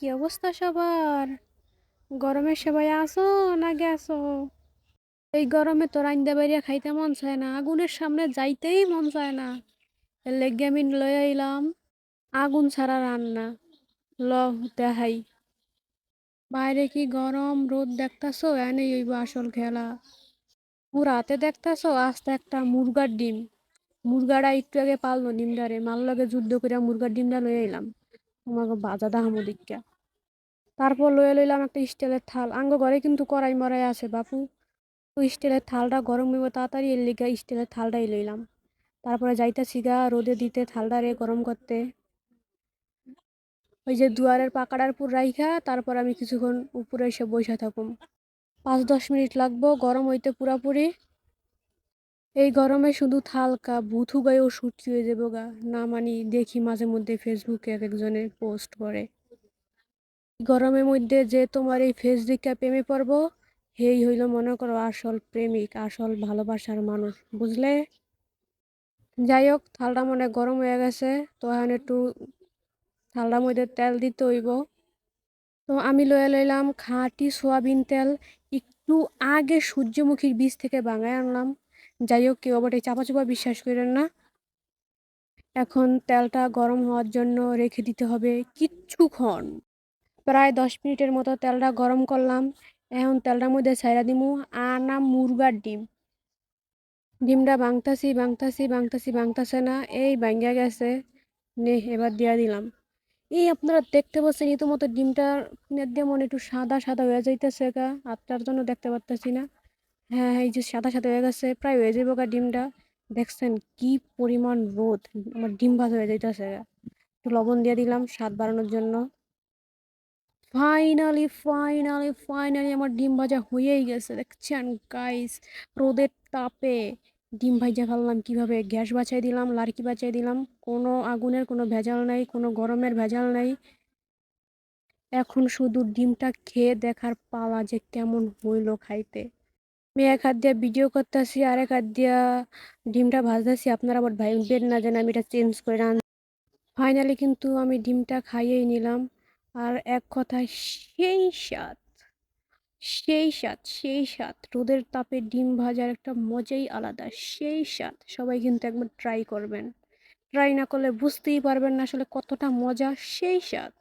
কি অবস্থা সবার? গরমের সবাই আছো না গেছো? এই গরমে তো রাইন্দা বাইরা খাইতে মন চায় না, আগুনের সামনে যাইতেই মন চায় না। এর লেগে আমি লয়ে আইলাম আগুন ছাড়া রান্না। ল দেখাই। বাইরে কি গরম রোদ দেখতাছো, এনেই হইব আসল খেলা। রাতে দেখতাছো আস্তে একটা মুরগার ডিম। মুরগাটা একটু আগে পাললো ডিমটারে, মার লগে যুদ্ধ করে মুরগার ডিমটা লয়ে আইলাম। তোমাকে বাজা দাহামো দিক্কা। তারপর লয়ে লইলাম একটা স্টিলের থাল। আঙ্গ ঘরে কিন্তু কড়াই মরাই আছে বাপু। তো স্টিলের থালটা গরম হইব তাড়াতাড়ি, এর লিগা স্টিলের থালটাই লইলাম। তারপরে যাইতাছি গা রোদে দিতে থালটা রে গরম করতে। ওই যে দুয়ারের পাকাটার উপর রাইখা তারপর আমি কিছুক্ষণ উপরে এসে বইসা থাকুম। 5-10 মিনিট লাগবো গরম হইতে পুরাপুরি। এই গরমে শুধু থালকা ভুথু গায়েও সুটকি হয়ে যাবো গা। না মানি দেখি মাঝে মধ্যে ফেসবুকে এক একজনের পোস্ট করে গরমের মধ্যে যে তোমার এই ফেস দিকা প্রেমে পড়বো, হেই হইল মনে করো আসল প্রেমিক, আসল ভালোবাসার মানুষ, বুঝলে? যাই হোক, থালটা মনে হয় গরম হয়ে গেছে। তো এখন একটু থালটার মধ্যে তেল দিতে হইব। তো আমি লয়ে লইলাম খাঁটি সোয়াবিন তেল। একটু আগে সূর্যমুখীর বীজ থেকে বাঙায় আনলাম। যাই হোক, কেউ আবার এই চাপা চুপা বিশ্বাস করেন না। এখন তেলটা গরম হওয়ার জন্য রেখে দিতে হবে কিচ্ছুক্ষণ। প্রায় 10 মিনিটের মতো তেলটা গরম করলাম। এখন তেলটার মধ্যে ছাইড়া দিমু আনা মুরগার ডিম। ডিমটা ভাঙতাছি ভাঙতাছি ভাঙতাছি ভাঙতাছে না, এই ভাঙ্গা গেছে। নে এবার দিয়া দিলাম। এই আপনারা দেখতে পাচ্ছেন ইতিমধ্যে ডিমটা দিয়ে মনে একটু সাদা সাদা হয়ে যাইতেছে গা, আপনার জন্য দেখতে পারতেছি না। হ্যাঁ, এই যে সাদা সাদা হয়ে গেছে, প্রায় হয়ে যাবো গা ডিমটা। দেখছেন কি পরিমাণ রোদ, আমার ডিম ভাজা হয়ে যাইতেছে গা। একটু লবণ দিয়ে দিলাম স্বাদ বাড়ানোর জন্য। ফাইনালি ফাইনালি ফাইনালি আমার ডিম ভাজা হয়েই গেছে, দেখছেন গাইস। রোদের তাপে ডিম ভাজা ফেললাম কিভাবে, গ্যাস বাঁচাই দিলাম, লাড়কি বাঁচাই দিলাম। কোনো আগুনের কোনো ভেজাল নাই, কোনো গরমের ভেজাল নাই। এখন শুধু ডিমটা খেয়ে দেখার পালা যে কেমন হইলো খাইতে। আমি এক হাত দিয়ে ভিডিও করতেছি আর এক হাত দিয়া ডিমটা ভাজতেছি। আপনারা আবার ভাইবেন না যেন আমি এটা চেঞ্জ করে রান। ফাইনালি কিন্তু আমি ডিমটা খাইয়েই নিলাম। আর এক কথায় সেই স্বাদ, সেই স্বাদ, সেই স্বাদ। রোদের তাপে ডিম ভাজার একটা মজাই আলাদা, সেই স্বাদ। সবাই কিন্তু একবার ট্রাই করবেন। ট্রাই না করলে বুঝতেই পারবেন না আসলে কতটা মজা, সেই স্বাদ।